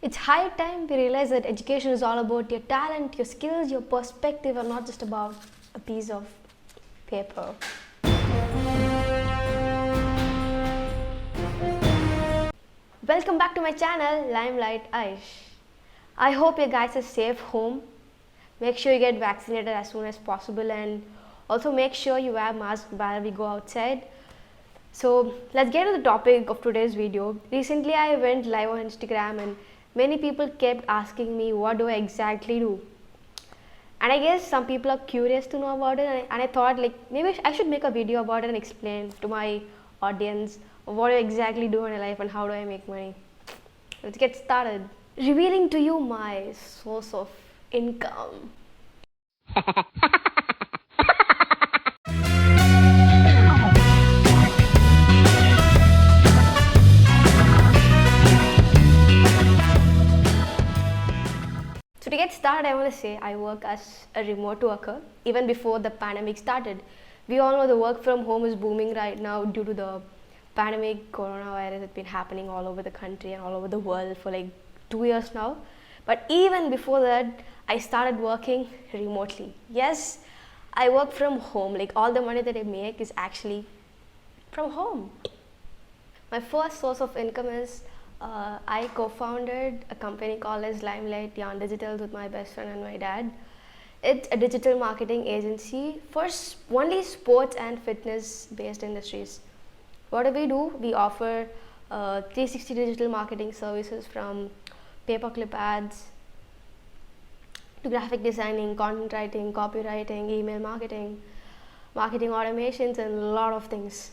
It's high time we realize that education is all about your talent, your skills, your perspective, and not just about a piece of paper. Welcome back to my channel, Limelight Aish. I hope you guys are safe home. Make sure you get vaccinated as soon as possible, and also make sure you wear mask while we go outside. So let's get to the topic of today's video. Recently I went live on Instagram and many people kept asking me what do I exactly do. And I guess some people are curious to know about it, and I thought like maybe I should make a video about it and explain to my audience what I exactly do in my life and how do I make money. Let's get started. Revealing to you my source of income. So to get started, I want to say I work as a remote worker even before the pandemic started. We all know the work from home is booming right now due to the pandemic. Coronavirus has been happening all over the country and all over the world for like 2 years now. But even before that, I started working remotely. Yes, I work from home. Like all the money that I make is actually from home. My first source of income is I co-founded a company called as Limelight Yarn Digital with my best friend and my dad. It's a digital marketing agency for only sports and fitness based industries. What do? We offer 360 digital marketing services from pay-per-click ads to graphic designing, content writing, copywriting, email marketing, marketing automations, and a lot of things.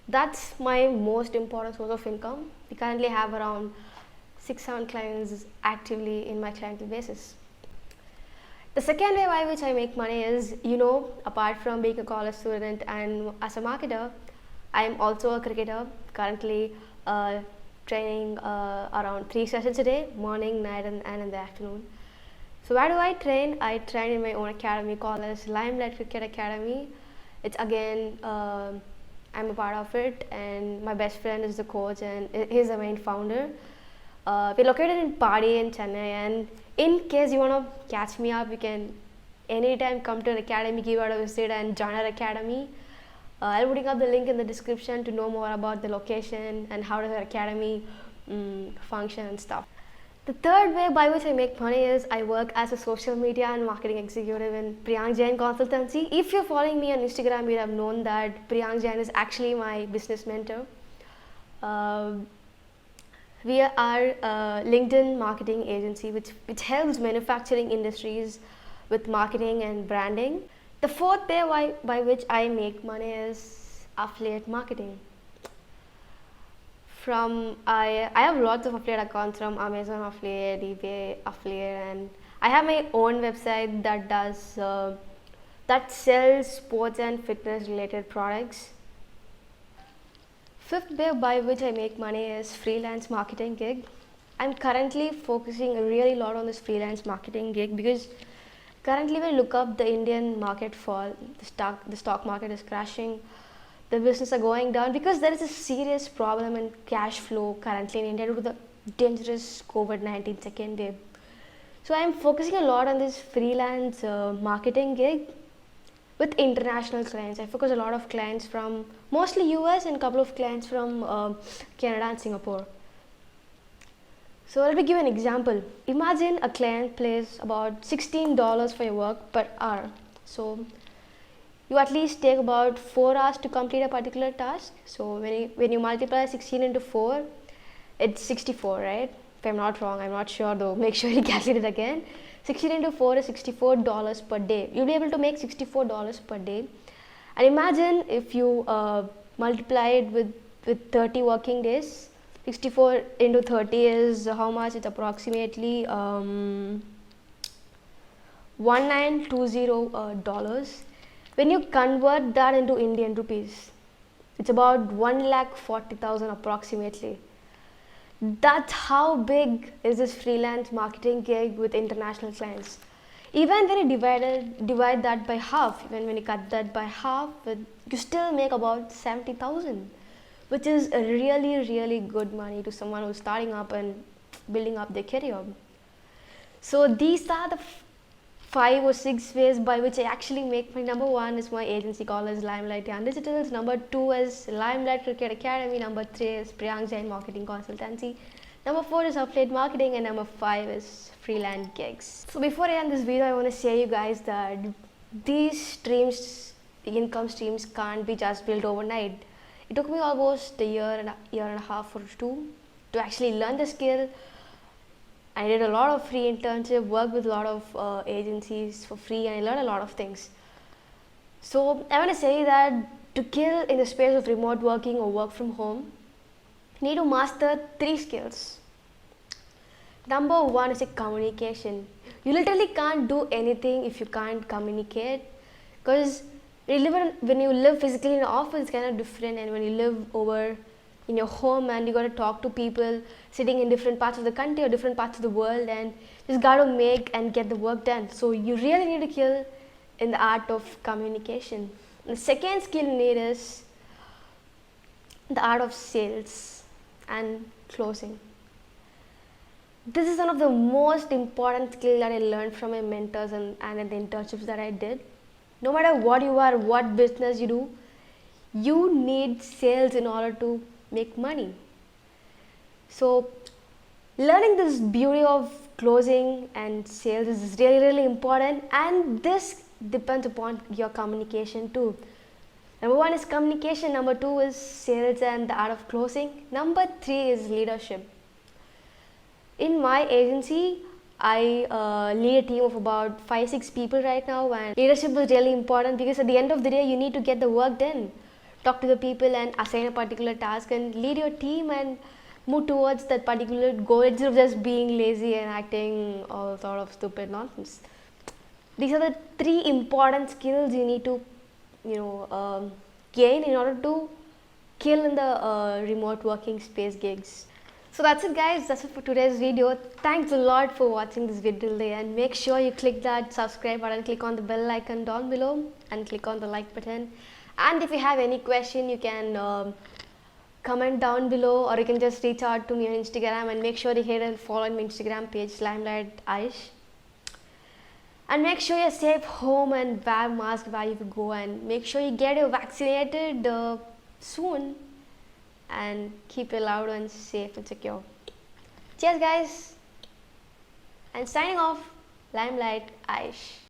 That's my most important source of income. We currently have around 6-7 clients actively in my client basis. The second way by which I make money is, apart from being a college student and as a marketer, I'm also a cricketer, currently training around 3 sessions a day, morning, night, and in the afternoon. So where do I train? I train in my own academy called as Limelight Cricket Academy. It's again, I'm a part of it, and my best friend is the coach and he's the main founder. We're located in Padi in Chennai, and in case you want to catch me up, you can anytime come to an academy, give out a visit and join our academy. I'll putting up the link in the description to know more about the location and how does our academy function and stuff. The third way by which I make money is I work as a social media and marketing executive in Priyank Jain Consultancy. If you're following me on Instagram, you'd have known that Priyank Jain is actually my business mentor. We are a LinkedIn marketing agency which helps manufacturing industries with marketing and branding. The fourth way by which I make money is affiliate marketing. I have lots of affiliate accounts from Amazon affiliate, eBay affiliate, and I have my own website that does that sells sports and fitness related products. Fifth way by which I make money is freelance marketing gig. I'm currently focusing a really lot on this freelance marketing gig because currently when you look up the Indian market fall, the stock market is crashing. The business are going down because there is a serious problem in cash flow currently in India due to the dangerous COVID-19 second wave. So I'm focusing a lot on this freelance marketing gig with international clients. I focus a lot of clients from mostly US and a couple of clients from Canada and Singapore. So let me give an example. Imagine a client pays about $16 for your work per hour. So you at least take about 4 hours to complete a particular task. So when you multiply 16 into 4, it's 64, right? If I'm not wrong, I'm not sure though. Make sure you calculate it again. 16 into 4 is $64 per day. You'll be able to make $64 per day. And imagine if you multiply it with 30 working days. 64 into 30 is how much? It's approximately $1920. When you convert that into Indian rupees, it's about 1,40,000 approximately. That's how big is this freelance marketing gig with international clients. Even when you divide that by half, even when you cut that by half, you still make about 70,000, which is a really good money to someone who's starting up, and building up their career. So these are the 5 or 6 ways by which I actually make money. Number 1 is my agency called as Limelight Young Digitals. Number 2 is Limelight Cricket Academy. Number 3 is Priyank Jain Marketing Consultancy. Number 4 is affiliate marketing, and number 5 is freelance gigs. So before I end this video, I want to say you guys that these streams, income streams, can't be just built overnight. It took me almost a year and a half or 2 to actually learn the skill. I did a lot of free internship, worked with a lot of agencies for free, and I learned a lot of things. So I want to say that to kill in the space of remote working or work from home, you need to master 3 skills. Number 1 is a communication. You literally can't do anything if you can't communicate, because when you live physically in an office, it's kind of different, and when you live over in your home and you got to talk to people sitting in different parts of the country or different parts of the world, and just got to make and get the work done. So you really need to kill in the art of communication. The second skill you need is the art of sales and closing. This is one of the most important skills that I learned from my mentors and the internships that I did. No matter what you are, what business you do, you need sales in order to make money. So learning this beauty of closing and sales is really, really important, and this depends upon your communication too. Number 1 is communication, number 2 is sales and the art of closing, number 3 is leadership. In my agency, I lead a team of about 5-6 people right now, and leadership is really important because at the end of the day, you need to get the work done. Talk to the people and assign a particular task and lead your team and move towards that particular goal instead of just being lazy and acting all sort of stupid nonsense. These are the 3 important skills you need to gain in order to kill in the remote working space gigs. So that's it guys, that's it for today's video. Thanks a lot for watching this video till the end. Make sure you click that subscribe button, click on the bell icon down below and click on the like button. And if you have any question, you can comment down below, or you can just reach out to me on Instagram, and make sure you hit and follow my Instagram page, Limelight Aish. And make sure you're safe home and wear mask where you go, and make sure you get your vaccinated soon, and keep your loved ones safe and secure. Cheers guys, and signing off, Limelight Aish.